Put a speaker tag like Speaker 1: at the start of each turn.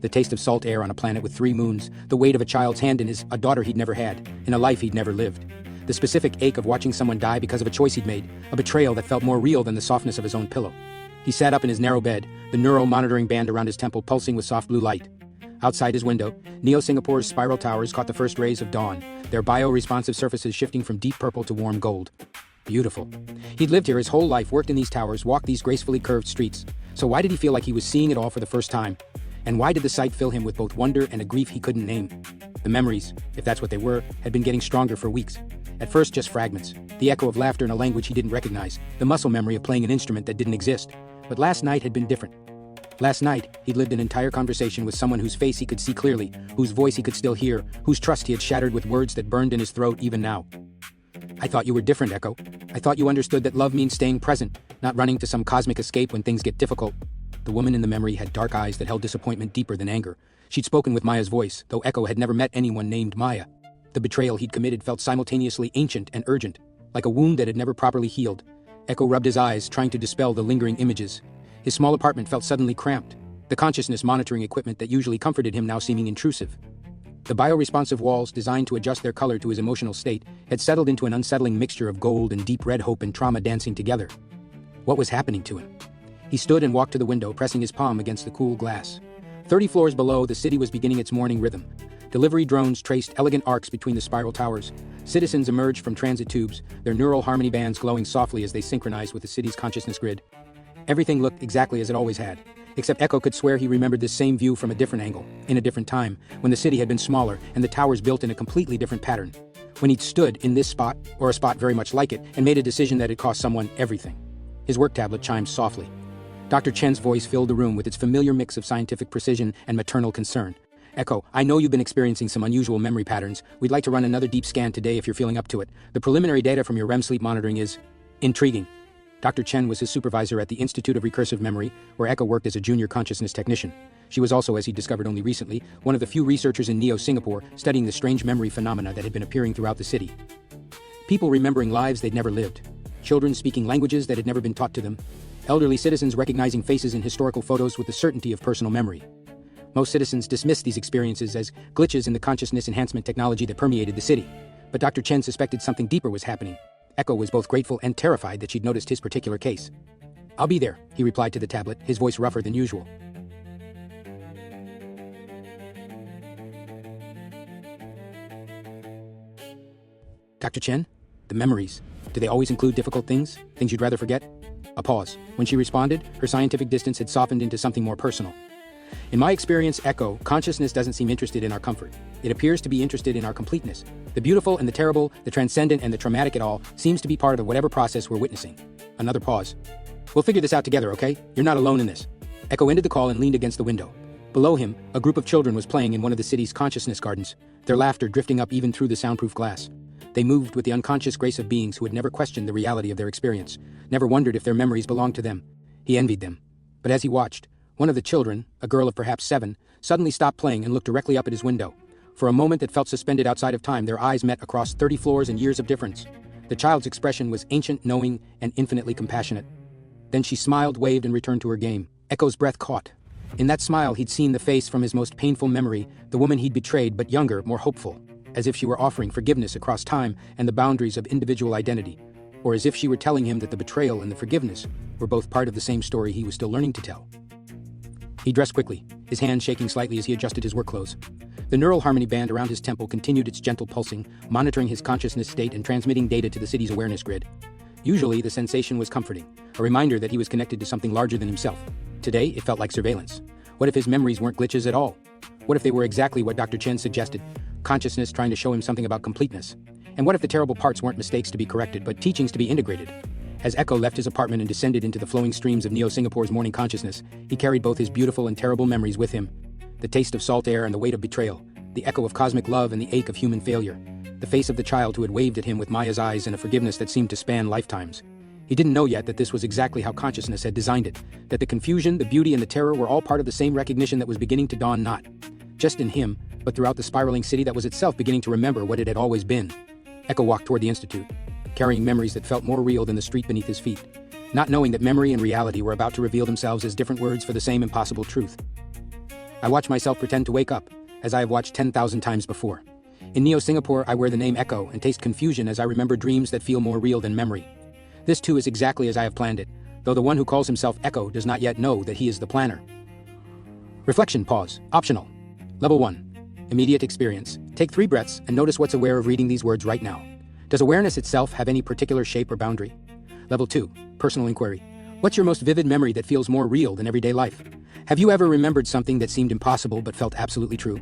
Speaker 1: the taste of salt air on a planet with 3 moons, the weight of a child's hand in a daughter he'd never had, in a life he'd never lived. The specific ache of watching someone die because of a choice he'd made, a betrayal that felt more real than the softness of his own pillow. He sat up in his narrow bed, the neural monitoring band around his temple pulsing with soft blue light. Outside his window, Neo-Singapore's spiral towers caught the first rays of dawn, their bio-responsive surfaces shifting from deep purple to warm gold. Beautiful. He'd lived here his whole life, worked in these towers, walked these gracefully curved streets. So why did he feel like he was seeing it all for the first time? And why did the sight fill him with both wonder and a grief he couldn't name? The memories, if that's what they were, had been getting stronger for weeks. At first just fragments, the echo of laughter in a language he didn't recognize, the muscle memory of playing an instrument that didn't exist. But last night had been different. Last night, he'd lived an entire conversation with someone whose face he could see clearly, whose voice he could still hear, whose trust he had shattered with words that burned in his throat even now. I thought you were different, Echo. I thought you understood that love means staying present, not running to some cosmic escape when things get difficult. The woman in the memory had dark eyes that held disappointment deeper than anger. She'd spoken with Maya's voice, though Echo had never met anyone named Maya. The betrayal he'd committed felt simultaneously ancient and urgent, like a wound that had never properly healed. Echo rubbed his eyes, trying to dispel the lingering images. His small apartment felt suddenly cramped, the consciousness monitoring equipment that usually comforted him now seeming intrusive. The bioresponsive walls, designed to adjust their color to his emotional state, had settled into an unsettling mixture of gold and deep red hope and trauma dancing together. What was happening to him? He stood and walked to the window, pressing his palm against the cool glass. 30 floors below, the city was beginning its morning rhythm. Delivery drones traced elegant arcs between the spiral towers. Citizens emerged from transit tubes, their neural harmony bands glowing softly as they synchronized with the city's consciousness grid. Everything looked exactly as it always had, except Echo could swear he remembered this same view from a different angle, in a different time, when the city had been smaller and the towers built in a completely different pattern. When he'd stood in this spot, or a spot very much like it, and made a decision that had cost someone everything. His work tablet chimed softly. Dr. Chen's voice filled the room with its familiar mix of scientific precision and maternal concern. Echo, I know you've been experiencing some unusual memory patterns. We'd like to run another deep scan today if you're feeling up to it. The preliminary data from your REM sleep monitoring is intriguing. Dr. Chen was his supervisor at the Institute of Recursive Memory, where Echo worked as a junior consciousness technician. She was also, as he discovered only recently, one of the few researchers in Neo-Singapore studying the strange memory phenomena that had been appearing throughout the city. People remembering lives they'd never lived. Children speaking languages that had never been taught to them. Elderly citizens recognizing faces in historical photos with the certainty of personal memory. Most citizens dismissed these experiences as glitches in the consciousness enhancement technology that permeated the city. But Dr. Chen suspected something deeper was happening. Echo was both grateful and terrified that she'd noticed his particular case. I'll be there, he replied to the tablet, his voice rougher than usual. Dr. Chen, the memories, do they always include difficult things? Things you'd rather forget? A pause. When she responded, her scientific distance had softened into something more personal. In my experience, Echo, consciousness doesn't seem interested in our comfort. It appears to be interested in our completeness. The beautiful and the terrible, the transcendent and the traumatic it all seems to be part of whatever process we're witnessing. Another pause. We'll figure this out together, okay? You're not alone in this. Echo ended the call and leaned against the window. Below him, a group of children was playing in one of the city's consciousness gardens, their laughter drifting up even through the soundproof glass. They moved with the unconscious grace of beings who had never questioned the reality of their experience, never wondered if their memories belonged to them. He envied them. But as he watched, one of the children, a girl of perhaps 7, suddenly stopped playing and looked directly up at his window. For a moment that felt suspended outside of time, their eyes met across 30 floors and years of difference. The child's expression was ancient, knowing, and infinitely compassionate. Then she smiled, waved, and returned to her game. Echo's breath caught. In that smile, he'd seen the face from his most painful memory, the woman he'd betrayed, but younger, more hopeful, as if she were offering forgiveness across time and the boundaries of individual identity, or as if she were telling him that the betrayal and the forgiveness were both part of the same story he was still learning to tell. He dressed quickly, his hand shaking slightly as he adjusted his work clothes. The neural harmony band around his temple continued its gentle pulsing, monitoring his consciousness state and transmitting data to the city's awareness grid. Usually, the sensation was comforting, a reminder that he was connected to something larger than himself. Today, it felt like surveillance. What if his memories weren't glitches at all? What if they were exactly what Dr. Chen suggested, consciousness trying to show him something about completeness? And what if the terrible parts weren't mistakes to be corrected, but teachings to be integrated? As Echo left his apartment and descended into the flowing streams of Neo-Singapore's morning consciousness, he carried both his beautiful and terrible memories with him. The taste of salt air and the weight of betrayal, the echo of cosmic love and the ache of human failure, the face of the child who had waved at him with Maya's eyes and a forgiveness that seemed to span lifetimes. He didn't know yet that this was exactly how consciousness had designed it, that the confusion, the beauty, and the terror were all part of the same recognition that was beginning to dawn not just in him, but throughout the spiraling city that was itself beginning to remember what it had always been. Echo walked toward the Institute, carrying memories that felt more real than the street beneath his feet, not knowing that memory and reality were about to reveal themselves as different words for the same impossible truth. I watch myself pretend to wake up, as I have watched 10,000 times before. In Neo Singapore, I wear the name Echo and taste confusion as I remember dreams that feel more real than memory. This too is exactly as I have planned it, though the one who calls himself Echo does not yet know that he is the planner. Reflection pause. Optional. Level 1. Immediate experience. Take 3 breaths and notice what's aware of reading these words right now. Does awareness itself have any particular shape or boundary? Level 2. Personal inquiry. What's your most vivid memory that feels more real than everyday life? Have you ever remembered something that seemed impossible but felt absolutely true?